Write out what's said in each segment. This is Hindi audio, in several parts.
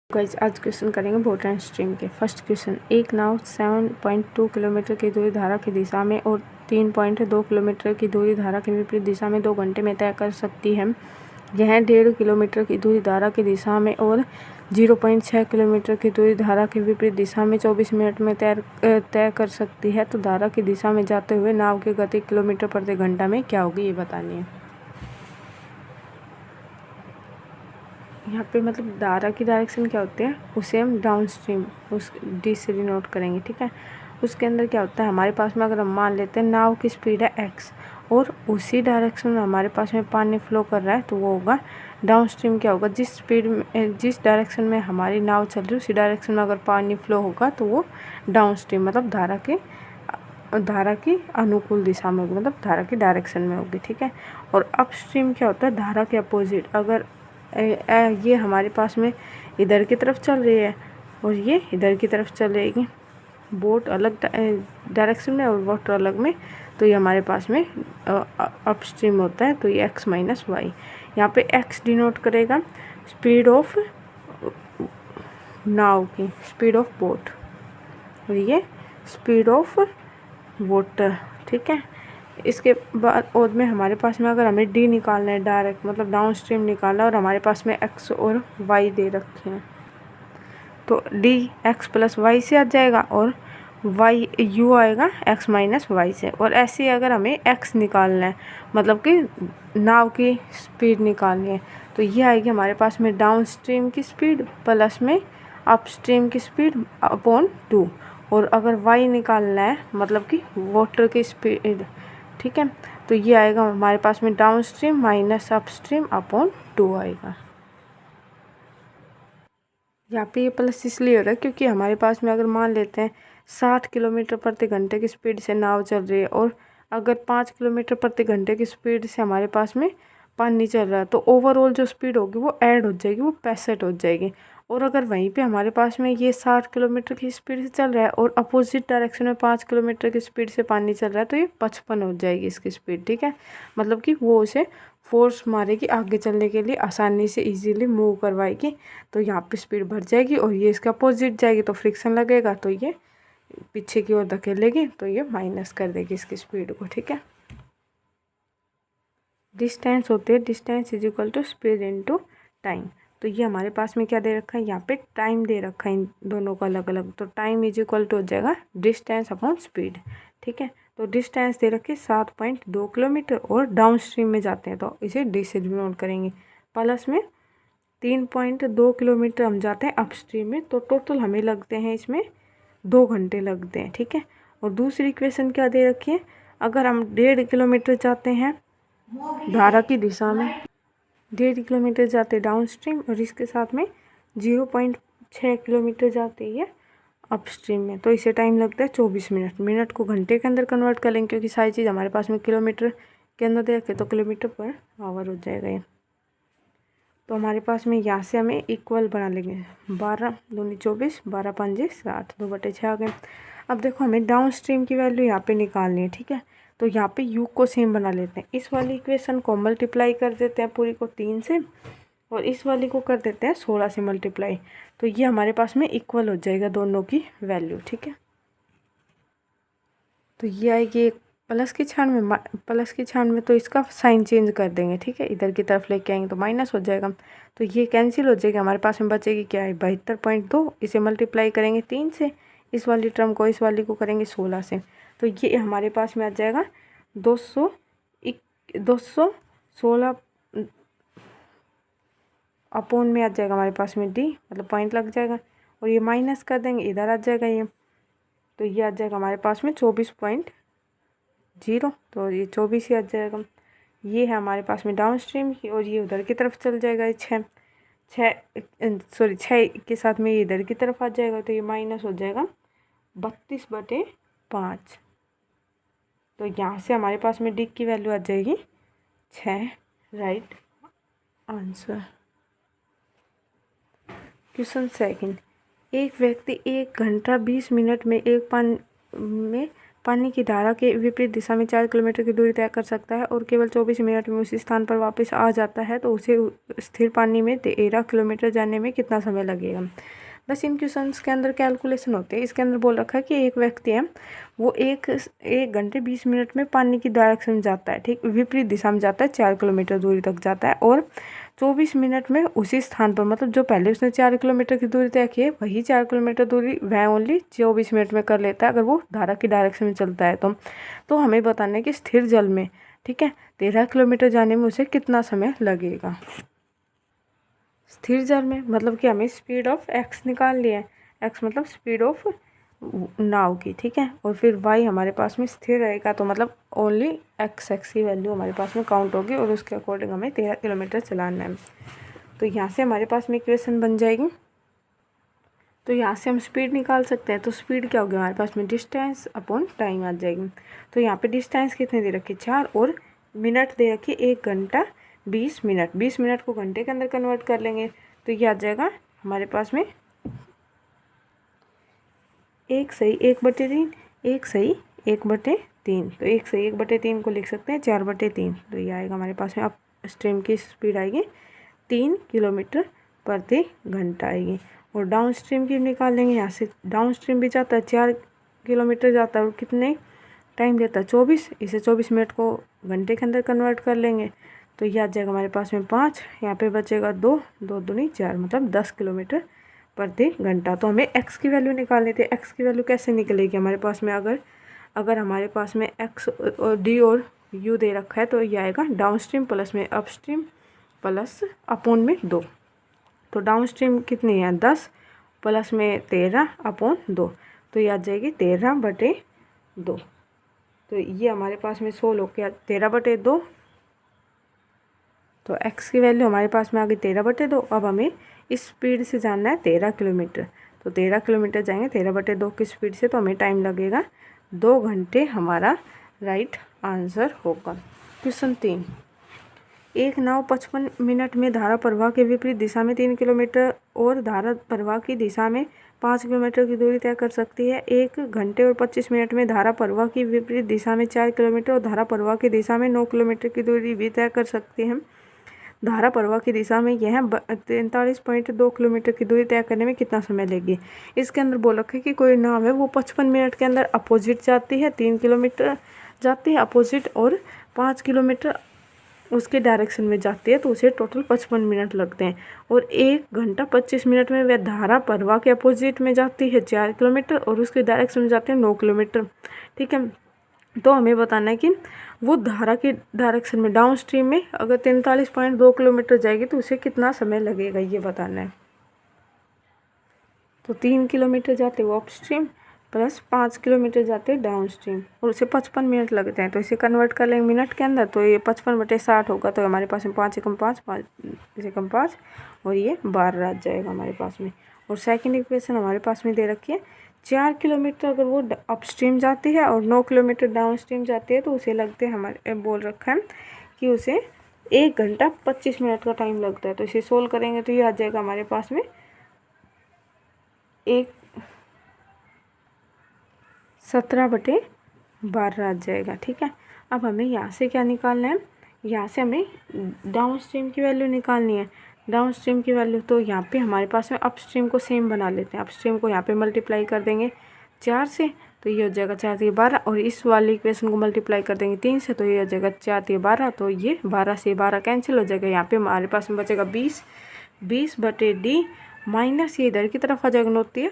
गाइस आज क्वेश्चन करेंगे बोट एंड स्ट्रीम के। फर्स्ट क्वेश्चन, एक नाव 7.2 किलोमीटर की दूरी धारा की दिशा में और 3.2 किलोमीटर की दूरी धारा की विपरीत दिशा में 2 घंटे में तय कर सकती है। यह 1.5 किलोमीटर की दूरी धारा की दिशा में और 0.6 किलोमीटर की दूरी धारा की विपरीत दिशा में 24 मिनट में तय कर सकती है। तो धारा की दिशा में जाते हुए नाव की गति किलोमीटर प्रति घंटा में क्या होगी, ये बतानी है। यहाँ पे मतलब धारा की डायरेक्शन क्या होती है, उसे हम डाउन स्ट्रीम उस डी से डिनोट करेंगे, ठीक है। उसके अंदर क्या होता है, हमारे पास में अगर हम मान लेते हैं नाव की स्पीड है x और उसी डायरेक्शन में हमारे पास में पानी फ्लो कर रहा है, तो वो होगा डाउन स्ट्रीम। क्या होगा, जिस स्पीड में जिस डायरेक्शन में हमारी नाव चल रही है उसी डायरेक्शन में अगर पानी फ्लो होगा तो वो डाउन स्ट्रीम मतलब धारा की अनुकूल दिशा में होगी, मतलब धारा की डायरेक्शन में होगी, ठीक है। और अप स्ट्रीम क्या होता है, धारा के अपोजिट। अगर ये हमारे पास में इधर की तरफ चल रही है और ये इधर की तरफ चल रहेगी, बोट अलग डायरेक्शन में और वाटर अलग में, तो ये हमारे पास में अप स्ट्रीम होता है। तो ये x माइनस वाई, यहाँ पे x डिनोट करेगा स्पीड ऑफ नाव की, स्पीड ऑफ बोट, और ये स्पीड ऑफ वाटर, ठीक है। इसके बाद और में हमारे पास में अगर हमें d निकालना है डायरेक्ट, मतलब डाउन स्ट्रीम निकालना है, और हमारे पास में x और y दे रखे हैं, तो d x प्लस वाई से आ जाएगा और y u आएगा x माइनस वाई से। और ऐसे ही अगर हमें x निकालना है, मतलब कि नाव की स्पीड निकालनी है, तो ये आएगी हमारे पास में डाउन स्ट्रीम की स्पीड प्लस में अप स्ट्रीम की स्पीड अपॉन 2। और अगर y निकालना है, मतलब कि वाटर की स्पीड, ठीक है, तो ये आएगा हमारे पास में down stream minus up stream upon 2 आएगा। यहाँ पे ये प्लस इसलिए हो रहा है क्योंकि हमारे पास में अगर मान लेते हैं 60 किलोमीटर प्रति घंटे की स्पीड से नाव चल रही है और अगर 5 किलोमीटर प्रति घंटे की स्पीड से हमारे पास में पानी चल रहा है, तो ओवरऑल जो स्पीड होगी वो ऐड हो जाएगी, वो 65 हो जाएगी। और अगर वहीं पे हमारे पास में ये 60 किलोमीटर की स्पीड से चल रहा है और अपोजिट डायरेक्शन में 5 किलोमीटर की स्पीड से पानी चल रहा है, तो ये 55 हो जाएगी इसकी स्पीड, ठीक है। मतलब कि वो उसे फोर्स मारेगी आगे चलने के लिए, आसानी से इजीली मूव करवाएगी, तो यहाँ पे स्पीड बढ़ जाएगी। और ये इसका अपोजिट जाएगी तो फ्रिक्शन लगेगा, तो ये पीछे की ओर धकेलेगी, तो ये माइनस कर देगी इसकी स्पीड को, ठीक है। डिस्टेंस होती है, distance is equal to speed into time. तो ये हमारे पास में क्या दे रखा है, यहाँ पे टाइम दे रखा है इन दोनों को अलग अलग, तो टाइम इज इक्वल टू हो जाएगा डिस्टेंस अपॉन स्पीड, ठीक है। तो डिस्टेंस दे रखी है 7.2 किलोमीटर और डाउन स्ट्रीम में जाते हैं तो इसे डी से डिनोट करेंगे। प्लस में 3.2 किलोमीटर हम जाते हैं अप स्ट्रीम में, तो टोटल हमें लगते हैं इसमें 2 घंटे लगते हैं, ठीक है। और दूसरी इक्वेशन क्या दे रखी है, अगर हम 1.5 किलोमीटर जाते हैं धारा की दिशा में, 1.5 किलोमीटर जाते डाउन स्ट्रीम और इसके साथ में 0.6 किलोमीटर जाते है अप स्ट्रीम में, तो इसे टाइम लगता है 24 मिनट। मिनट को घंटे के अंदर कन्वर्ट कर लेंगे क्योंकि सारी चीज़ हमारे पास में किलोमीटर के अंदर दे रखे, तो किलोमीटर पर आवर हो जाएगा ये। तो हमारे पास में यहाँ से हमें इक्वल बना लेंगे, 12 दूनी 24, 12 पंजे 60, 2/6 आ गए। अब देखो हमें डाउन स्ट्रीम की वैल्यू यहाँ पे निकालनी है, ठीक है। तो यहाँ पे u को सेम बना लेते हैं, इस वाली इक्वेशन को मल्टीप्लाई कर देते हैं पूरी को 3 से और इस वाली को कर देते हैं 16 से मल्टीप्लाई, तो ये हमारे पास में इक्वल हो जाएगा दोनों की वैल्यू, ठीक है। तो ये आएगी प्लस की छान में, तो इसका साइन चेंज कर देंगे, ठीक है, इधर की तरफ लेके आएंगे तो माइनस हो जाएगा, तो ये कैंसिल हो जाएगा। हमारे पास में बचेगी क्या है 72.2, इसे मल्टीप्लाई करेंगे 3 से, इस वाली टर्म को इस वाली को करेंगे 16 से, तो ये हमारे पास में आ जाएगा 216 अपॉन में आ जाएगा हमारे पास में डी, मतलब पॉइंट लग जाएगा, और ये माइनस कर देंगे इधर आ जाएगा ये, तो ये आ जाएगा हमारे पास में 24.0, तो ये 24 ही आ जाएगा। ये है हमारे पास में डाउन स्ट्रीम की, और ये उधर की तरफ चल जाएगा, ये 6 के साथ में ये इधर की तरफ आ जाएगा, तो ये माइनस हो जाएगा 32/5। तो यहाँ से हमारे पास में डी की वैल्यू आ जाएगी 6, राइट आंसर। क्वेश्चन सेकंड, एक व्यक्ति 1 घंटा 20 मिनट में पानी की धारा के विपरीत दिशा में 4 किलोमीटर की दूरी तय कर सकता है और केवल 24 मिनट में उसी स्थान पर वापस आ जाता है, तो उसे स्थिर पानी में 13 किलोमीटर जाने में कितना समय लगेगा। बस इन क्वेश्चंस के अंदर कैलकुलेशन होते हैं। इसके अंदर बोल रखा है कि एक व्यक्ति है वो एक घंटे 20 मिनट में पानी की डायरेक्शन में जाता है, ठीक, विपरीत दिशा में जाता है, 4 किलोमीटर दूरी तक जाता है और 24 मिनट में उसी स्थान पर, मतलब जो पहले उसने 4 किलोमीटर की दूरी तय की है वही 4 किलोमीटर दूरी वह ओनली 24 मिनट में कर लेता है अगर वो धारा की डायरेक्शन में चलता है। तो हमें बताना है कि स्थिर जल में, ठीक है, 13 किलोमीटर जाने में उसे कितना समय लगेगा। स्थिर जल में मतलब कि हमें स्पीड ऑफ एक्स निकाल लिया है, एक्स मतलब स्पीड ऑफ नाव की, ठीक है, और फिर वाई हमारे पास में स्थिर रहेगा, तो मतलब ओनली एक्स की वैल्यू हमारे पास में काउंट होगी और उसके अकॉर्डिंग हमें 13 किलोमीटर चलाना है। तो यहाँ से हमारे पास में इक्वेशन बन जाएगी। तो यहाँ से हम स्पीड निकाल सकते हैं। तो स्पीड क्या होगी हमारे पास में, डिस्टेंस अपॉन टाइम आ जाएगी। तो यहाँ पे डिस्टेंस कितने दे रखी, 4 और मिनट दे रखी 1 घंटा 20 मिनट। 20 मिनट को घंटे के अंदर कन्वर्ट कर लेंगे तो ये आ जाएगा हमारे पास में 1/3, 1/3। तो 1/3 को लिख सकते हैं 4/3। तो ये आएगा हमारे पास में, अब स्ट्रीम की स्पीड आएगी 3 किलोमीटर प्रति घंटा आएगी। और डाउन स्ट्रीम की निकाल लेंगे। यहाँ से डाउन स्ट्रीम भी जाता है 4 किलोमीटर जाता है और कितने टाइम देता है 24। इसे 24 मिनट को घंटे के अंदर कन्वर्ट कर लेंगे तो ये आ जाएगा हमारे पास में 5, यहाँ पे बचेगा 2, 2 दूनी 4, मतलब 10 किलोमीटर प्रति घंटा। तो हमें एक्स की वैल्यू निकालनी थी। एक्स की वैल्यू कैसे निकलेगी हमारे पास में, अगर हमारे पास में एक्स और डी और यू दे रखा है तो ये आएगा डाउन स्ट्रीम प्लस में अप स्ट्रीम प्लस अपॉन में 2। तो डाउन स्ट्रीम कितनी है 10 प्लस में 13 अपॉन 2, तो ये आ जाएगी 13/2। तो ये हमारे पास में 16 हो गया 13/2। तो x की वैल्यू हमारे पास में आ गई 13/2। अब हमें इस स्पीड से जानना है 13 किलोमीटर। तो 13 किलोमीटर जाएंगे 13/2 की स्पीड से, तो हमें टाइम लगेगा 2 घंटे, हमारा राइट आंसर होगा। क्वेश्चन 3, एक नाव 55 मिनट में धारा प्रवाह के विपरीत दिशा में 3 किलोमीटर और धारा प्रवाह की दिशा में 5 किलोमीटर की दूरी तय कर सकती है। 1 घंटे और 25 मिनट में धारा प्रवाह की विपरीत दिशा में 4 किलोमीटर और धारा प्रवाह की दिशा में 9 किलोमीटर की दूरी भी तय कर सकती है। धारा प्रवाह की दिशा में यह 43.2 किलोमीटर की दूरी तय करने में कितना समय लेगी। इसके अंदर बोल रखा है कि कोई नाव है वो 55 मिनट के अंदर अपोजिट जाती है, 3 किलोमीटर जाती है अपोजिट और 5 किलोमीटर उसके डायरेक्शन में जाती है, तो उसे टोटल 55 मिनट लगते हैं। और 1 घंटा 25 मिनट में वह धारा प्रवाह के अपोजिट में जाती है 4 किलोमीटर और उसके डायरेक्शन में जाते हैं 9 किलोमीटर, ठीक है। तो हमें बताना है कि वो धारा की डायरेक्शन में डाउन स्ट्रीम में अगर 43.2 किलोमीटर जाएगी तो उसे कितना समय लगेगा, ये बताना है। तो 3 किलोमीटर जाते वो अप स्ट्रीम प्लस 5 किलोमीटर जाते हैं डाउन स्ट्रीम और उसे 55 मिनट लगते हैं। तो इसे कन्वर्ट कर लेंगे मिनट के अंदर, तो ये 55/60 होगा। तो हमारे पास में 5 एकम 5, 5 एकम 5 और ये 12 आ जाएगा हमारे पास में। और सेकंड इक्वेशन हमारे पास में दे रखी है 4 किलोमीटर अगर वो अप स्ट्रीम जाती है और 9 किलोमीटर डाउन स्ट्रीम जाती है तो उसे लगते हैं, हमारे बोल रखा है कि उसे 1 घंटा 25 मिनट का टाइम लगता है। तो इसे सोल्व करेंगे तो ये आ जाएगा हमारे पास में 17/12 आ जाएगा, ठीक है। अब हमें यहाँ से क्या निकालना है, यहाँ से हमें डाउन स्ट्रीम की वैल्यू निकालनी है। डाउन स्ट्रीम की वैल्यू तो यहाँ पे हमारे पास में अप स्ट्रीम को सेम बना लेते हैं। अप स्ट्रीम को यहाँ पे मल्टीप्लाई कर देंगे 4 से, तो ये हो जाएगा 4 × 12 और इस वाली इक्वेशन को मल्टीप्लाई कर देंगे 3 से, तो ये हो जाएगा 4 × 12। तो ये 12 से 12 कैंसिल हो जाएगा। यहाँ पे हमारे पास में बचेगा 20/d माइनस ये इधर की तरफ आ जाएगा 9 ×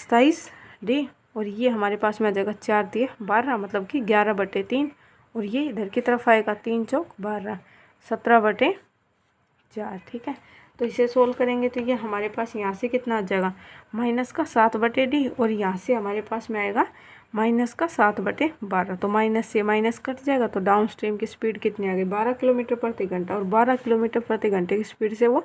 27d और ये हमारे पास में आ जाएगा 4 × 12 मतलब कि 11/3 और ये इधर की तरफ आएगा 3 × 4 = 12, 17/4, ठीक है। तो इसे सोल्व करेंगे तो ये हमारे पास यहाँ से कितना आ जाएगा माइनस का 7/d और यहाँ से हमारे पास में आएगा माइनस का 7/12। तो माइनस से माइनस कट जाएगा तो डाउन स्ट्रीम की स्पीड कितनी आ गई 12 किलोमीटर प्रति घंटा और 12 किलोमीटर प्रति घंटे की स्पीड से वो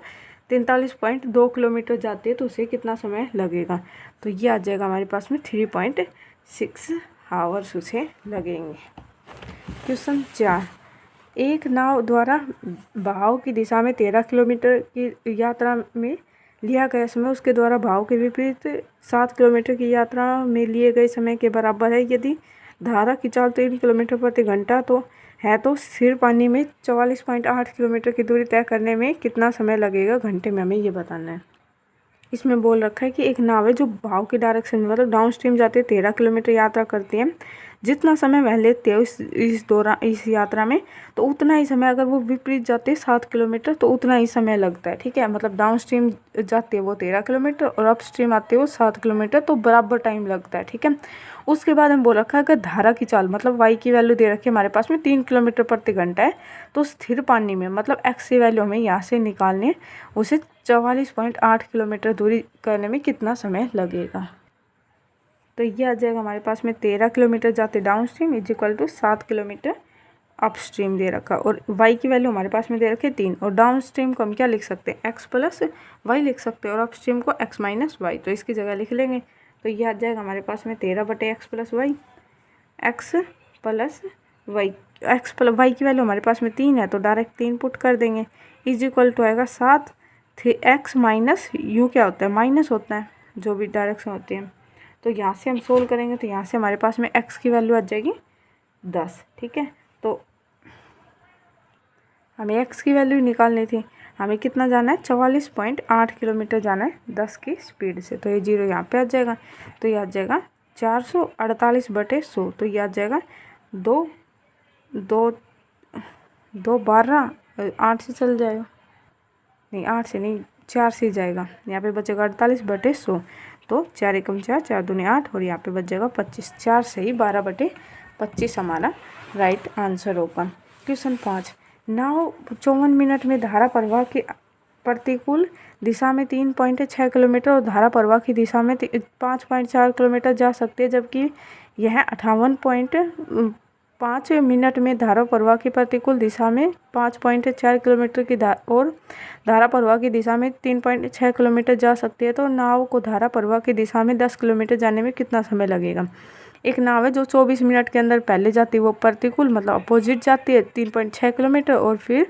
43.2 किलोमीटर जाती है, तो उसे कितना समय लगेगा। तो ये आ जाएगा हमारे पास में 3.6 आवर्स उसे लगेंगे। क्वेश्चन 4, एक नाव द्वारा बहाव की दिशा में 13 किलोमीटर की यात्रा में लिया गया समय उसके द्वारा बहाव के विपरीत 7 किलोमीटर की यात्रा में लिए गए समय के बराबर है। यदि धारा की चाल 3 किलोमीटर प्रति घंटा तो है, तो स्थिर पानी में 44.8 किलोमीटर की दूरी तय करने में कितना समय लगेगा घंटे में, हमें ये बताना है। इसमें बोल रखा है कि एक नाव है जो भाव की डायरेक्शन में मतलब डाउन स्ट्रीम जाती है 13 किलोमीटर यात्रा करती है। जितना समय वह लेते हो इस यात्रा में, तो उतना ही समय अगर वो विपरीत जाते हैं 7 किलोमीटर तो उतना ही समय लगता है। ठीक है, मतलब डाउन स्ट्रीम जाते हैं वो 13 किलोमीटर और अप स्ट्रीम आते हैं वो 7 किलोमीटर, तो बराबर टाइम लगता है। ठीक है, उसके बाद में बोल रखा है कि धारा की चाल मतलब वाई की वैल्यू दे रखी है हमारे पास में 3 किलोमीटर प्रति घंटा है, तो स्थिर पानी में मतलब एक्स की वैल्यू हमें यहाँ से निकालनी है, उसे 44.8 किलोमीटर दूरी करने में कितना समय लगेगा। तो ये आ जाएगा हमारे पास में 13 किलोमीटर जाते downstream is equal to 7 kilometre upstream दे रखा, और वाई की वैल्यू हमारे पास में दे रखे 3, और डाउन स्ट्रीम को हम क्या लिख सकते हैं, एक्स प्लस वाई लिख सकते हैं, और अप स्ट्रीम को एक्स माइनस वाई, तो इसकी जगह लिख लेंगे। तो ये आ जाएगा हमारे पास में 13/x plus Y, X plus Y, X plus Y की वैल्यू हमारे पास में 3 है तो डायरेक्ट 3 पुट कर देंगे, इज इक्वल टू आएगा 7 एक्स माइनस यू क्या होता है, माइनस होता है जो भी डायरेक्शन होती है। तो यहाँ से हम सोल्व करेंगे तो यहाँ से हमारे पास में x की वैल्यू आ जाएगी 10। ठीक है, तो हमें x की वैल्यू निकालनी थी, हमें कितना जाना है 44.8 किलोमीटर जाना है 10 की स्पीड से, तो ये 0 यहाँ पे आ जाएगा, तो ये आ जाएगा 448/100, तो ये आ जाएगा 2 2 2 12 8 से चल जाएगा, नहीं 8 से नहीं 4 से ही जाएगा, यहाँ पे बचेगा 48/100, तो 4 एकम 4 4 दूनी 8 और यहाँ पे बच जाएगा 25, 4 से ही 12/25 हमारा राइट आंसर होगा। क्वेश्चन 5, नाव 54 मिनट में धारा प्रवाह की प्रतिकूल दिशा में 3.6 किलोमीटर और धारा प्रवाह की दिशा में 5.4 किलोमीटर जा सकती है, जबकि यह 58.5 मिनट में धारा प्रवाह की प्रतिकूल दिशा में 5.4 किलोमीटर की और धारा प्रवाह की दिशा में 3.6 किलोमीटर जा सकती है, तो नाव को धारा प्रवाह की दिशा में 10 किलोमीटर जाने में कितना समय लगेगा। एक नाव है जो 24 मिनट के अंदर पहले जाती है वो प्रतिकूल मतलब अपोजिट जाती है 3.6 किलोमीटर, और फिर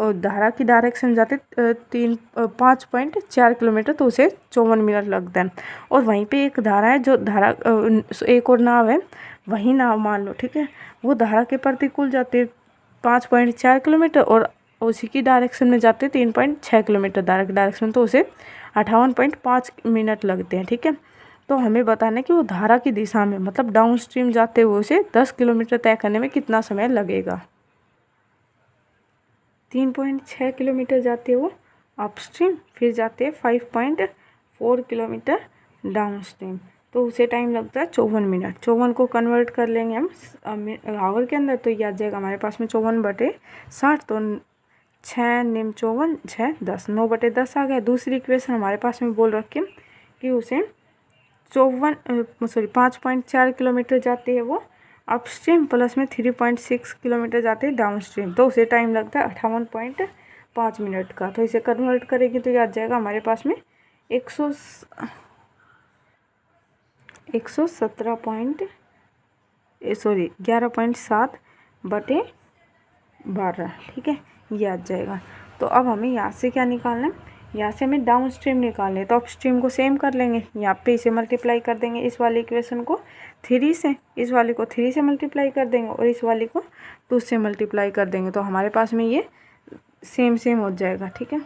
धारा की डायरेक्शन जाते 5.4 किलोमीटर, तो उसे 54 मिनट लगता है। और वहीं पे एक धारा है जो धारा एक और नाव है, वही नाव मान लो, ठीक है, वो धारा के प्रतिकूल जाते 5.4 किलोमीटर और उसी की डायरेक्शन में जाते 3.6 किलोमीटर धारा की डायरेक्शन, तो उसे 58.5 मिनट लगते हैं। ठीक है, तो हमें बताना है कि वो धारा की दिशा में मतलब डाउन स्ट्रीम जाते हुए उसे 10 किलोमीटर तय करने में कितना समय लगेगा। 3.6 किलोमीटर जाते वो अप स्ट्रीम, फिर जाते हैं 5.4 किलोमीटर डाउन स्ट्रीम, तो उसे टाइम लगता है 54 मिनट। 54 को कन्वर्ट कर लेंगे हम आवर के अंदर, तो ये आ जाएगा हमारे पास में 54/60, तो 6 निम 54 6 10 9/10 आ गया। दूसरी इक्वेशन हमारे पास में बोल रखी कि उसे 5.4 किलोमीटर जाते हैं वो अप स्ट्रीम प्लस में 3.6 किलोमीटर जाते हैं डाउन स्ट्रीम, तो उसे टाइम लगता है 58.5 मिनट का। तो इसे कन्वर्ट करेंगे तो याद जाएगा हमारे पास में 11.7/12। ठीक है, ये आ जाएगा। तो अब हमें यहाँ से क्या निकालना है, यहाँ से हमें डाउन स्ट्रीम निकालना है, तो अप स्ट्रीम को सेम कर लेंगे, यहाँ पे इसे मल्टीप्लाई कर देंगे इस वाली इक्वेशन को 3 से, इस वाली को 3 से मल्टीप्लाई कर देंगे और इस वाली को 2 से मल्टीप्लाई कर देंगे, तो हमारे पास में ये सेम हो जाएगा। ठीक है,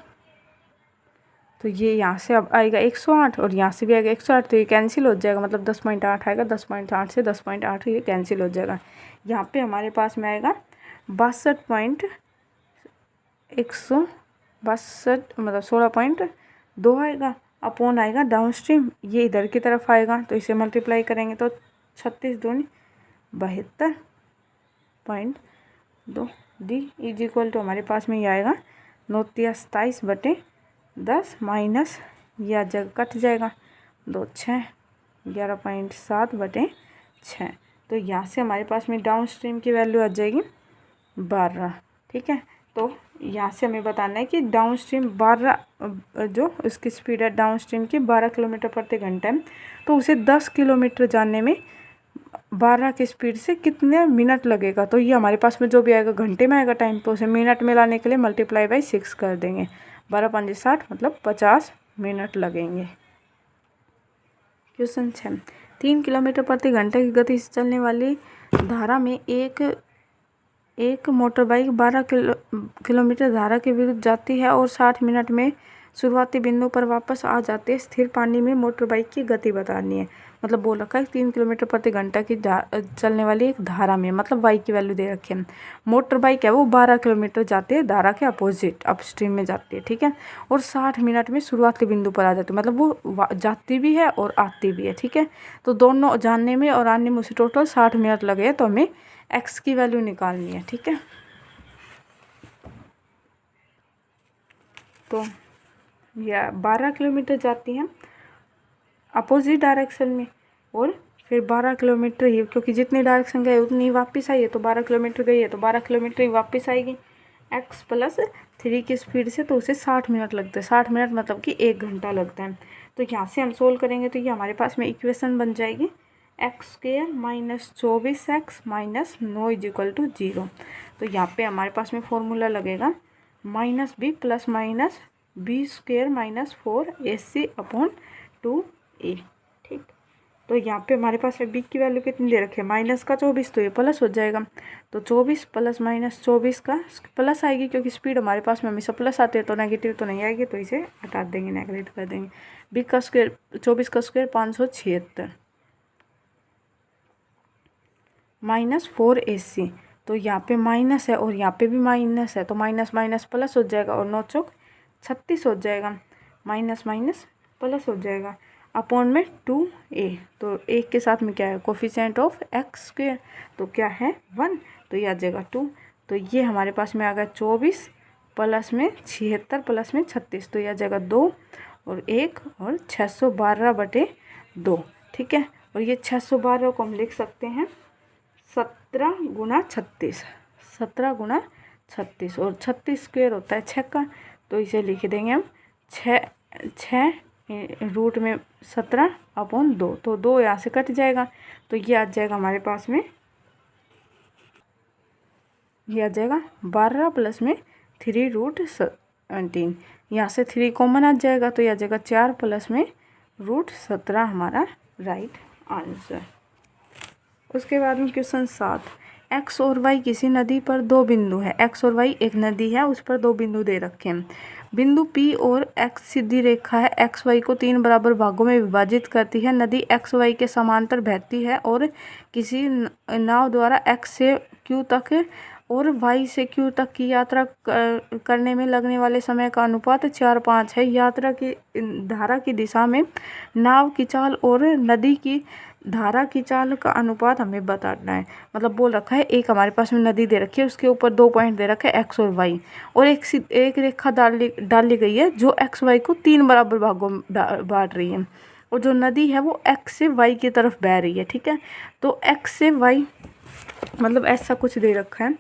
तो ये यहाँ से अब आएगा 108 और यहाँ से भी आएगा 108, तो ये कैंसिल हो जाएगा, मतलब 10.8 आएगा, 10.8 से 10.8 ये कैंसिल हो जाएगा। यहाँ पे हमारे पास में आएगा 62.162 मतलब 16.2 आएगा, अपॉन आएगा डाउन स्ट्रीम, ये इधर की तरफ आएगा, तो इसे मल्टीप्लाई करेंगे तो 36 दूनी 72.2 डी इज इक्वल टू हमारे पास में ये आएगा 9×27/10 माइनस यह जगह कट जाएगा 2 6 11.7/6, तो यहाँ से हमारे पास में डाउन स्ट्रीम की वैल्यू आ जाएगी 12। ठीक है, तो यहाँ से हमें बताना है कि डाउन स्ट्रीम 12 जो उसकी स्पीड है डाउन स्ट्रीम की 12 किलोमीटर प्रति घंटा है, तो उसे 10 किलोमीटर जाने में 12 की स्पीड से कितने मिनट लगेगा। तो ये हमारे पास में जो भी आएगा घंटे में आएगा टाइम, तो उसे मिनट में लाने के लिए मल्टीप्लाई बाई 6 कर देंगे, 12×5 = 60 मतलब 50 मिनट लगेंगे। क्वेश्चन 6, 3 किलोमीटर प्रति घंटे की गति से चलने वाली धारा में एक मोटर बाइक 12 किलोमीटर धारा के विरुद्ध जाती है और 60 मिनट में शुरुआती बिंदु पर वापस आ जाती है। स्थिर पानी में मोटर बाइक की गति बतानी है। मतलब बोल रखा है 3 किलोमीटर प्रति घंटा की चलने वाली एक धारा में, मतलब वाई की वैल्यू दे रखी है। मोटर बाइक है वो 12 किलोमीटर जाती है, धारा के अपोजिट अपस्ट्रीम में जाती है, ठीक है। और 60 मिनट में शुरुआती बिंदु पर आ जाती है, मतलब वो जाती भी है और आती भी है, ठीक है। तो दोनों जाने में और आने में उसे टोटल 60 मिनट लगे, तो हमें एक्स की वैल्यू निकालनी है, ठीक है। तो यह 12 किलोमीटर जाती है अपोजिट डायरेक्शन में, और फिर 12 किलोमीटर ही, क्योंकि जितनी डायरेक्शन गए उतनी ही वापस आई है, तो 12 किलोमीटर गई है तो 12 किलोमीटर ही वापस आएगी x प्लस 3 की स्पीड से, तो उसे 60 मिनट लगते हैं। 60 मिनट मतलब कि 1 घंटा लगता है। तो यहाँ से हम सोल्व करेंगे तो ये हमारे पास में इक्वेशन बन जाएगी x² minus 24x minus 9 is equal to 0। तो यहाँ पे हमारे पास में फॉर्मूला लगेगा minus b plus minus b² minus 4ac upon 2a, ठीक। तो यहाँ पे हमारे पास b की वैल्यू कितनी दे रखी है, माइनस का 24, तो ये प्लस हो जाएगा। तो 24 प्लस माइनस 24 का प्लस आएगी, क्योंकि स्पीड हमारे पास में हमेशा प्लस आते हैं, तो नेगेटिव तो नहीं आएगी, तो इसे हटा देंगे, नेगलेक्ट कर देंगे। b का स्क्वायर 24 का स्क्वायर 576 माइनस 4ac। तो यहाँ पे माइनस है और यहाँ पे भी माइनस है, तो माइनस माइनस प्लस हो जाएगा और 9 चौक 36 हो जाएगा, माइनस माइनस प्लस हो जाएगा अपॉन में 2a। तो एक के साथ में क्या है, कोफिशिएंट ऑफ एक्स स्क्वायर, तो क्या है 1, तो ये आ जाएगा 2। तो ये हमारे पास में आ गया 24 प्लस में 76 प्लस में 36, तो ये आ जाएगा 2 और 1 और 612/2, ठीक है। और ये 612 को हम लिख सकते हैं 17 गुना 36, 17 गुना 36, और 36 स्क्वायर होता है 6 का, तो इसे लिख देंगे हम 6 रूट में 17 अपॉन 2, तो 2 यहाँ से कट जाएगा, तो ये आ जाएगा हमारे पास में, ये आ जाएगा 12 प्लस में 3 रूट 17, यहाँ से 3 कॉमन आ जाएगा, तो ये आ जाएगा 4 प्लस में रूट 17 हमारा राइट आंसर। उसके बाद में क्वेश्चन 7, एक्स और वाई किसी नदी पर 2 बिंदु है। एक्स और वाई एक नदी है, उस पर 2 बिंदु दे रखे हैं। बिंदु P और X सीधी रेखा है, एक्स वाई को 3 बराबर भागों में विभाजित करती है। नदी एक्स वाई के समांतर बहती है और किसी नाव द्वारा X से Q तक और Y से Q तक की यात्रा करने में लगने वाले समय का अनुपात 4:5 है। यात्रा की धारा की दिशा में नाव की चाल और नदी की धारा की चाल का अनुपात हमें बताना है। मतलब बोल रखा है एक हमारे पास में नदी दे रखी है, उसके ऊपर 2 पॉइंट दे रखे हैं एक्स और वाई, और एक रेखा डाली गई है जो एक्स वाई को 3 बराबर भागों में बांट रही है, और जो नदी है वो एक्स से वाई की तरफ बह रही है, ठीक है। तो एक्स से वाई मतलब ऐसा कुछ दे रखा है,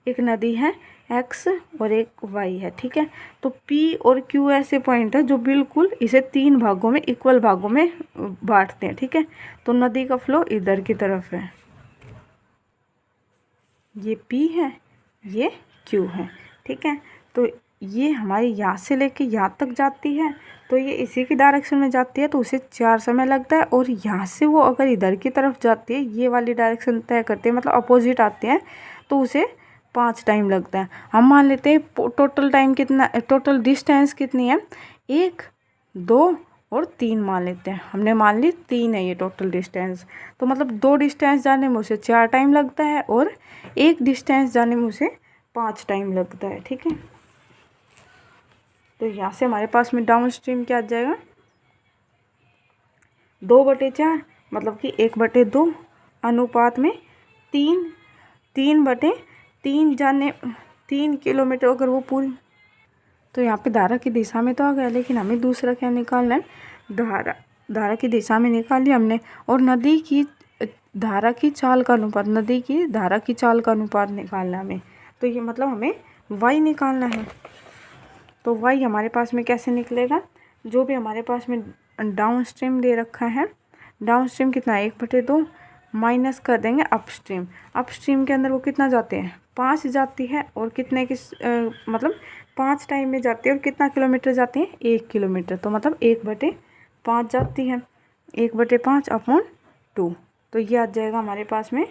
एक नदी है एक्स और एक वाई है, ठीक है। तो पी और क्यू ऐसे पॉइंट है जो बिल्कुल इसे 3 भागों में इक्वल भागों में बांटते हैं, ठीक है। तो नदी का फ्लो इधर की तरफ है, ये पी है, ये क्यू है, ठीक है। तो ये हमारी यहाँ से लेके यहाँ तक जाती है, तो ये इसी की डायरेक्शन में जाती है, तो उसे 4 समय लगता है। और यहाँ से वो अगर इधर की तरफ जाती है, ये वाली डायरेक्शन तय करते हैं, मतलब अपोजिट आते हैं, तो उसे 5 टाइम लगता है। हम मान लेते हैं टोटल टाइम कितना, टोटल डिस्टेंस कितनी है, 1 2 और 3 मान लेते हैं। हमने मान ली 3 है ये टोटल डिस्टेंस, तो मतलब 2 डिस्टेंस जाने में उसे 4 टाइम लगता है और 1 डिस्टेंस जाने में उसे 5 टाइम लगता है, ठीक है। तो यहाँ से हमारे पास में डाउन स्ट्रीम क्या आ जाएगा, 2/4, मतलब कि 1/2 अनुपात में 3 जाने 3 किलोमीटर अगर वो पूरी, तो यहाँ पे धारा की दिशा में तो आ गया, लेकिन हमें दूसरा क्या निकालना है, धारा की दिशा में निकाल लिया हमने, और नदी की धारा की चाल का अनुपात, नदी की धारा की चाल का अनुपात निकालना है हमें। तो ये मतलब हमें वाई निकालना है। तो वाई हमारे पास में कैसे निकलेगा, जो भी हमारे पास में डाउन स्ट्रीम दे रखा है, डाउन स्ट्रीम कितना है 1/2 माइनस कर देंगे अपस्ट्रीम। अपस्ट्रीम के अंदर वो कितना जाते हैं, 5 जाती है, और कितने की मतलब 5 टाइम में जाती है, और कितना किलोमीटर जाती है 1 किलोमीटर, तो मतलब 1/5 जाती है, 1/5 अपॉन 2। तो ये आ जाएगा हमारे पास में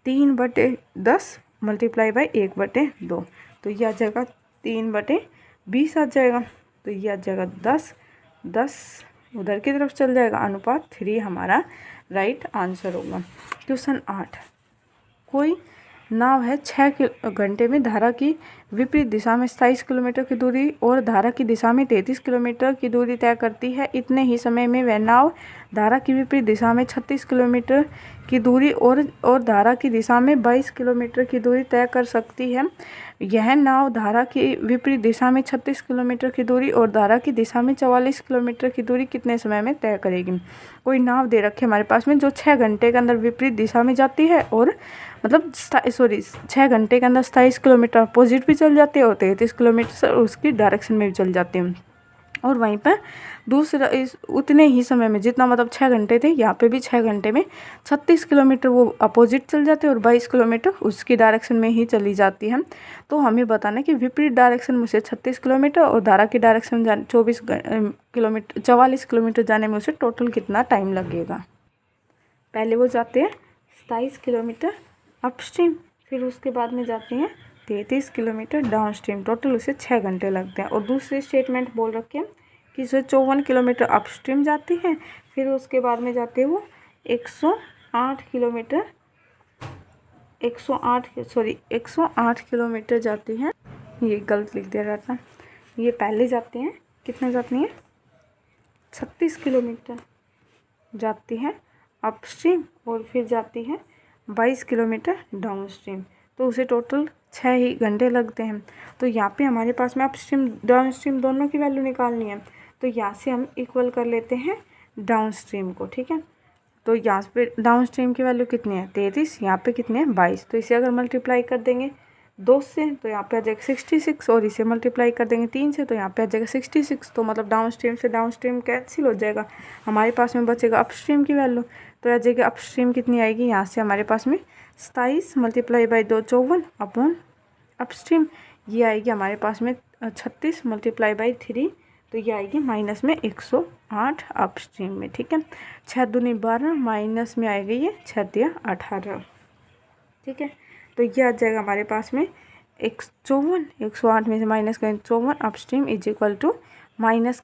3/10 मल्टीप्लाई बाई 1/2। तो ये आ जाएगा 3/20 आ जाएगा। तो ये आ जाएगा 10, 10 उधर की तरफ चल जाएगा, अनुपात 3 हमारा राइट आंसर होगा। क्वेश्चन 8, कोई नाव है 6 घंटे में धारा की विपरीत दिशा में 27 किलोमीटर की दूरी और धारा की दिशा में 33 किलोमीटर की दूरी तय करती है। इतने ही समय में वह नाव धारा की विपरीत दिशा में 36 किलोमीटर की दूरी और धारा की दिशा में 22 किलोमीटर की दूरी तय कर सकती है। यह नाव धारा की विपरीत दिशा में 36 किलोमीटर की दूरी और धारा की दिशा में 44 किलोमीटर की दूरी कितने समय में तय करेगी। कोई नाव दे रखी है हमारे पास में जो 6 घंटे के अंदर विपरीत दिशा में जाती है और 6 घंटे के अंदर 27 किलोमीटर अपोजिट भी चल जाती है और 33 किलोमीटर उसकी डायरेक्शन में भी चल जाती है। और वहीं पर दूसरा उतने ही समय में जितना मतलब 6 घंटे थे, यहाँ पे भी 6 घंटे में 36 किलोमीटर वो अपोजिट चल जाते हैं और 22 किलोमीटर उसकी डायरेक्शन में ही चली जाती है। तो हमें बताना है कि विपरीत डायरेक्शन में उसे 36 किलोमीटर और धारा की डायरेक्शन में 44 किलोमीटर जाने में उसे टोटल कितना टाइम लगेगा। पहले वो जाते हैं 27 किलोमीटर अपस्ट्रीम, फिर उसके बाद में जाते हैं 33 किलोमीटर डाउनस्ट्रीम, टोटल उसे 6 घंटे लगते हैं। और दूसरी स्टेटमेंट बोल रखे हैं कि उसे 54 किलोमीटर अपस्ट्रीम जाती है, फिर उसके बाद में जाते हैं वो 108 किलोमीटर जाती हैं। ये गलत लिख दिया रहता, ये पहले जाते हैं कितना जाती हैं 36 किलोमीटर जाती है अपस्ट्रीम और फिर जाती है 22 किलोमीटर डाउनस्ट्रीम। तो उसे टोटल 6 ही घंटे लगते हैं। तो यहाँ पे हमारे पास में अपस्ट्रीम डाउनस्ट्रीम दोनों की वैल्यू निकालनी है। तो यहाँ से हम इक्वल कर लेते हैं डाउनस्ट्रीम को, ठीक है। तो यहाँ पे डाउनस्ट्रीम की वैल्यू कितनी है 33, यहाँ पे कितने हैं 22। तो इसे अगर मल्टीप्लाई कर देंगे 2 से तो यहाँ पे आ जाएगा 66 और इसे मल्टीप्लाई कर देंगे 3 से तो यहाँ पे आ जाएगा 66। तो मतलब डाउनस्ट्रीम से डाउनस्ट्रीम कैंसिल हो जाएगा, हमारे पास में बचेगा अपस्ट्रीम की वैल्यू। तो आ जाएगी अपस्ट्रीम कितनी आएगी, यहाँ से हमारे पास में 27 मल्टीप्लाई बाई 2 54 अपॉन अपस्ट्रीम, ये आएगी हमारे पास में 36 मल्टीप्लाई बाई 3, तो ये आएगी माइनस में 108 अपस्ट्रीम में, ठीक है। 6 दूनी 12 माइनस में आएगी ये 6 तिया 18, ठीक है। तो ये आ जाएगा हमारे पास में 108 में से माइनस करें 54 upstream is equal to minus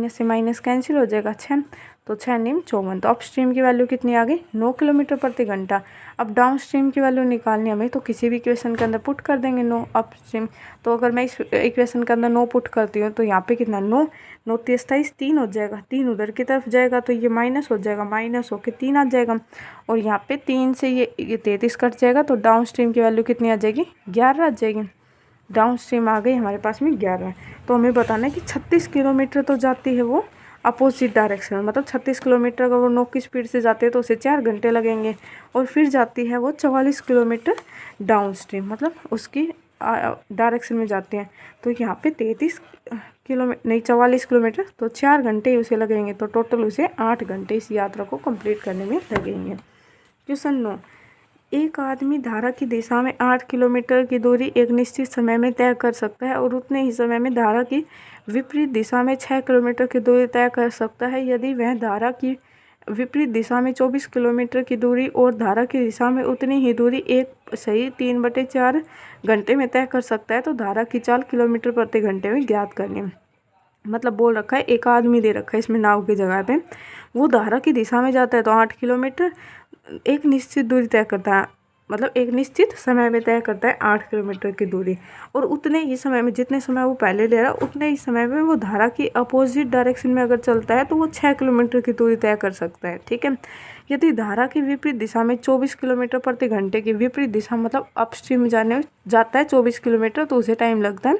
से माइनस कैंसिल हो जाएगा 6, तो 6 निम 54। तो अपस्ट्रीम की वैल्यू कितनी आ गई 9 किलोमीटर प्रति घंटा। अब डाउनस्ट्रीम की वैल्यू निकालनी हमें, तो किसी भी इक्वेशन के अंदर पुट कर देंगे 9 अपस्ट्रीम। तो अगर मैं इस इक्वेशन के अंदर 9 पुट करती हूँ तो यहाँ पे कितना 9 9 27 3 हो जाएगा, 3 उधर की तरफ जाएगा तो ये माइनस हो जाएगा, माइनस होके 3 आ जाएगा और यहाँ पे 3 से ये 33 कट जाएगा। तो डाउनस्ट्रीम की वैल्यू कितनी आ जाएगी 11 आ जाएगी। डाउनस्ट्रीम आ गई हमारे पास में 11। तो हमें बताना है कि 36 किलोमीटर तो जाती है वो अपोजिट डायरेक्शन में, मतलब 36 किलोमीटर अगर वो 9 की स्पीड से जाते हैं तो उसे 4 घंटे लगेंगे और फिर जाती है वो 44 किलोमीटर डाउनस्ट्रीम, मतलब उसकी डायरेक्शन में जाते हैं। तो यहाँ पे 33 किलोमीटर नहीं 44 किलोमीटर, तो 4 घंटे ही उसे लगेंगे। तो टोटल उसे 8 घंटे इस यात्रा को कंप्लीट करने में लगेंगे। क्वेश्चन 9, एक आदमी धारा की दिशा में 8 किलोमीटर की दूरी एक निश्चित समय में तय कर सकता है और उतने ही समय में धारा की विपरीत दिशा में 6 किलोमीटर की दूरी तय कर सकता है। यदि वह धारा की विपरीत दिशा में 24 किलोमीटर की दूरी और धारा की दिशा में उतनी ही दूरी 1/3/4 घंटे में तय कर सकता है तो धारा की चाल किलोमीटर प्रति घंटे में ज्ञात करनी है। मतलब बोल रखा है एक आदमी दे रखा है इसमें नाव की जगह पे, वो धारा की दिशा में जाता है तो 8 किलोमीटर, एक निश्चित दूरी तय करता है, मतलब एक निश्चित समय में तय करता है 8 किलोमीटर की दूरी और उतने ही समय में जितने समय वो पहले ले रहा है उतने ही समय में वो धारा की अपोजिट डायरेक्शन में अगर चलता है तो वो 6 किलोमीटर की दूरी तय कर सकता है, ठीक है। यदि धारा की विपरीत दिशा में 24 किलोमीटर प्रति घंटे की विपरीत दिशा मतलब अपस्ट्रीम में जाता है 24 किलोमीटर तो उसे टाइम लगता है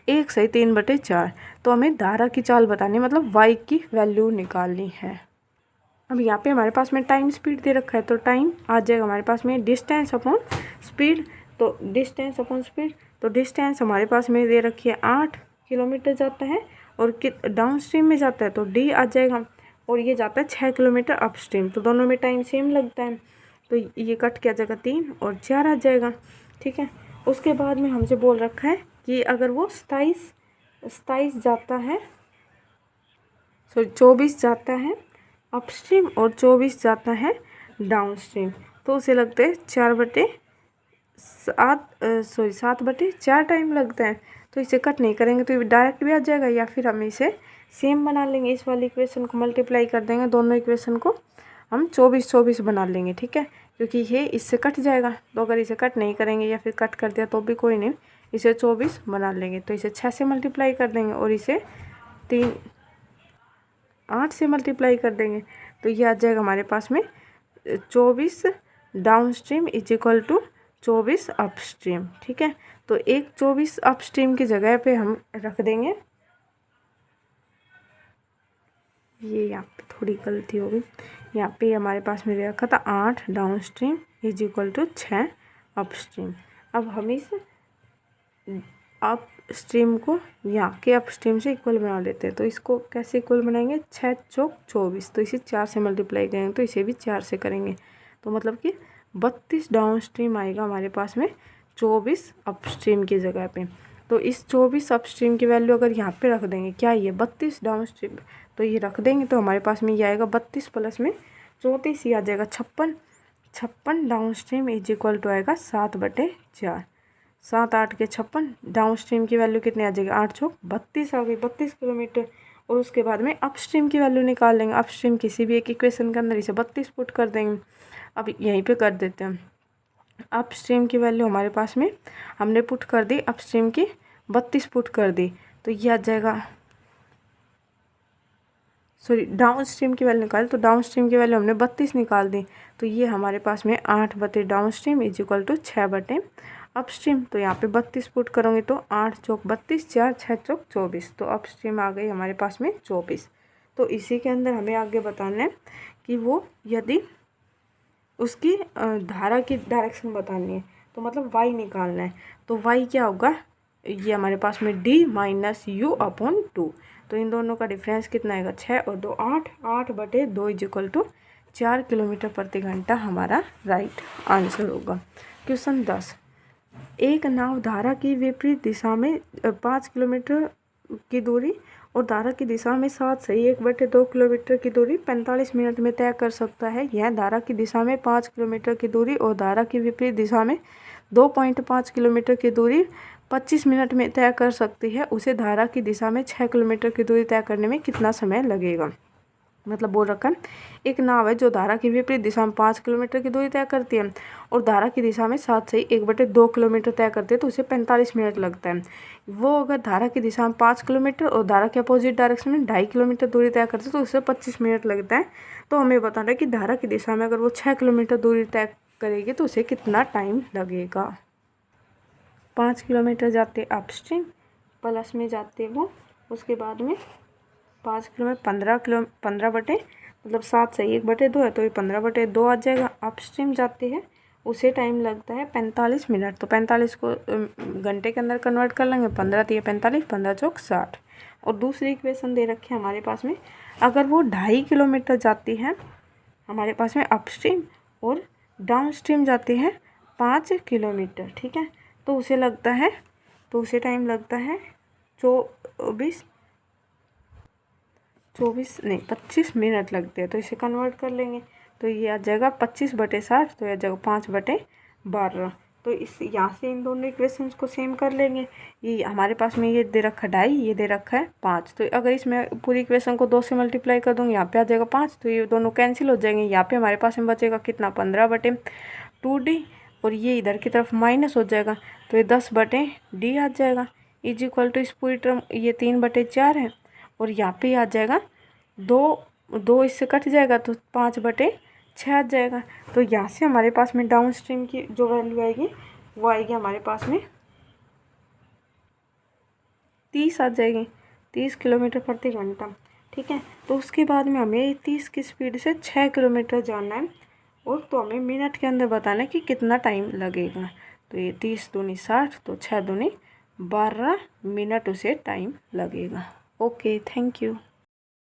1/3/4। तो हमें धारा की चाल बतानी मतलब y की वैल्यू निकालनी है। अब यहाँ पे हमारे पास में टाइम स्पीड दे रखा है तो टाइम आ जाएगा हमारे पास में डिस्टेंस अपॉन स्पीड। तो डिस्टेंस अपॉन स्पीड, तो डिस्टेंस हमारे पास में दे रखी है 8 किलोमीटर जाता है और डाउन स्ट्रीम में जाता है तो डी आ जाएगा और ये जाता है 6 किलोमीटर अपस्ट्रीम। तो दोनों में टाइम सेम लगता है तो ये कट किया जाएगा 3 और 4 आ जाएगा, ठीक है। उसके बाद में हमसे बोल रखा है कि अगर वो 27 जाता है 24 जाता है अपस्ट्रीम और 24 जाता है डाउन स्ट्रीम। तो उसे लगते हैं 7/4 टाइम लगता है। तो इसे कट नहीं करेंगे तो डायरेक्ट भी आ जाएगा, या फिर हम इसे सेम बना लेंगे, इस वाली इक्वेशन को मल्टीप्लाई कर देंगे, दोनों इक्वेशन को हम 24 बना लेंगे, ठीक है, क्योंकि ये इससे कट जाएगा। तो अगर इसे कट नहीं करेंगे या फिर कट कर दिया तो भी कोई नहीं, इसे 24 बना लेंगे। तो इसे 6 से मल्टीप्लाई कर देंगे और इसे 8 से मल्टीप्लाई कर देंगे। तो ये आ जाएगा हमारे पास में 24 downstream is equal to 24 upstream, ठीक है। तो एक 24 अपस्ट्रीम की जगह पे हम रख देंगे, ये यहाँ पे थोड़ी गलती हो गई, यहाँ पे हमारे पास में रखा था 8 downstream is equal to 6 upstream. अब हम इस अप स्ट्रीम को यहाँ के अप स्ट्रीम से इक्वल बना लेते हैं। तो इसको कैसे इक्वल बनाएंगे, 6 चौक 24, तो इसे 4 से मल्टीप्लाई करेंगे, तो इसे भी 4 से करेंगे, तो मतलब कि 32 डाउन स्ट्रीम आएगा हमारे पास में 24 अप स्ट्रीम की जगह पे। तो इस 24 अप स्ट्रीम की वैल्यू अगर यहाँ पे रख देंगे, क्या ये 32 डाउन स्ट्रीम, तो ये रख देंगे तो हमारे पास में ये आएगा 32 प्लस में 34, ये आ जाएगा 56 downstream is equal to आएगा 7/4। 7 8 के 56, डाउन स्ट्रीम की वैल्यू कितनी आ जाएगी, 8 चौक 32 आ गई, 32 किलोमीटर। और उसके बाद में अप स्ट्रीम की वैल्यू निकाल लेंगे, अप स्ट्रीम किसी भी एक इक्वेशन के अंदर इसे 32 पुट कर देंगे। अब यहीं पे कर देते हैं, अप स्ट्रीम की वैल्यू हमारे पास में हमने पुट कर दी, अप स्ट्रीम की 32 पुट कर दी, तो ये आ जाएगा, सॉरी डाउन स्ट्रीम की वैल्यू निकाल, तो डाउन स्ट्रीम की वैल्यू हमने 32 निकाल दी, तो ये हमारे पास में 8 downstream is equal to 6 upstream. तो यहाँ पे 32 पुट करोगे तो 8 चौक 32, 4 6 चौक 24, तो अप स्ट्रीम आ गई हमारे पास में 24। तो इसी के अंदर हमें आगे बताना है कि वो यदि उसकी धारा की डायरेक्शन बतानी है, तो मतलब वाई निकालना है, तो वाई क्या होगा, ये हमारे पास में d माइनस u/2। तो इन दोनों का डिफरेंस कितना आएगा, 6 और 2 8, 8/2 इज इक्वल टू 4 किलोमीटर प्रति घंटा हमारा राइट आंसर होगा। क्वेश्चन 10, एक नाव धारा की विपरीत दिशा में 5 किलोमीटर की दूरी और धारा की दिशा में 7 से 1/2 किलोमीटर की दूरी 45 मिनट में तय कर सकता है। यह धारा की दिशा में 5 किलोमीटर की दूरी और धारा की विपरीत दिशा में 2.5 किलोमीटर की दूरी 25 मिनट में तय कर सकती है। उसे धारा की दिशा में 6 किलोमीटर की दूरी तय करने में कितना समय लगेगा। मतलब बोल रखा है, एक नाव है जो धारा की विपरीत दिशा में 5 किलोमीटर की दूरी तय करती है और धारा की दिशा में 7 से 1/2 किलोमीटर तय करती है, तो उसे 45 मिनट लगता है। वो अगर धारा की दिशा में 5 किलोमीटर और धारा के अपोजिट डायरेक्शन में 2.5 किलोमीटर दूरी तय करती है, तो उसे 25 मिनट लगता है। तो हमें बताना है कि धारा की दिशा में अगर वो 6 किलोमीटर दूरी तय करेगी तो उसे कितना टाइम लगेगा। 5 किलोमीटर जाते अपस्ट्रीम, प्लस में जाते वो, उसके बाद में 5 किलोमीटर 15 मतलब 7 से 1/2 है, तो ये 15/2 आ जाएगा। अपस्ट्रीम जाते हैं उसे टाइम लगता है 45 मिनट, तो 45 को घंटे के अंदर कन्वर्ट कर लेंगे, 15 तो ये 45, 15 चौक 60। और दूसरी इक्वेशन दे रखी है हमारे पास में, अगर वो 2.5 किलोमीटर जाती है हमारे पास में अपस्ट्रीम और डाउन स्ट्रीम जाती है 5 किलोमीटर, ठीक है, तो उसे लगता है, तो उसे टाइम लगता है 25 मिनट लगते हैं। तो इसे कन्वर्ट कर लेंगे, तो ये आ जाएगा 25/60, तो यह आ जाएगा 5/12। तो इस यहाँ से इन दोनों इक्वेशंस को सेम कर लेंगे। ये हमारे पास में ये दे रखा है 2.5, ये दे रखा है 5, तो अगर इसमें पूरी इक्वेशन को 2 से मल्टीप्लाई कर दूँगी, यहाँ पे आ जाएगा 5, तो ये दोनों कैंसिल हो जाएंगे। यहाँ पे हमारे पास में बचेगा कितना, 15/2d, और ये इधर की तरफ माइनस हो जाएगा, तो ये 10/d आ जाएगा इज इक्वल टू, इस पूरी टर्म ये 3/4 है, और यहाँ पे आ जाएगा 2 इससे कट जाएगा, तो 5/6 आ जाएगा। तो यहाँ से हमारे पास में डाउन स्ट्रीम की जो वैल्यू आएगी वो आएगी हमारे पास में 30 आ जाएगी, 30 किलोमीटर प्रति घंटा, ठीक है। तो उसके बाद में हमें 30 की स्पीड से 6 किलोमीटर जाना है, और तो हमें मिनट के अंदर बताना है कि कितना टाइम लगेगा। तो ये 30 दूनी 60, तो 6 दूनी 12 मिनट उसे टाइम लगेगा। Okay, thank you.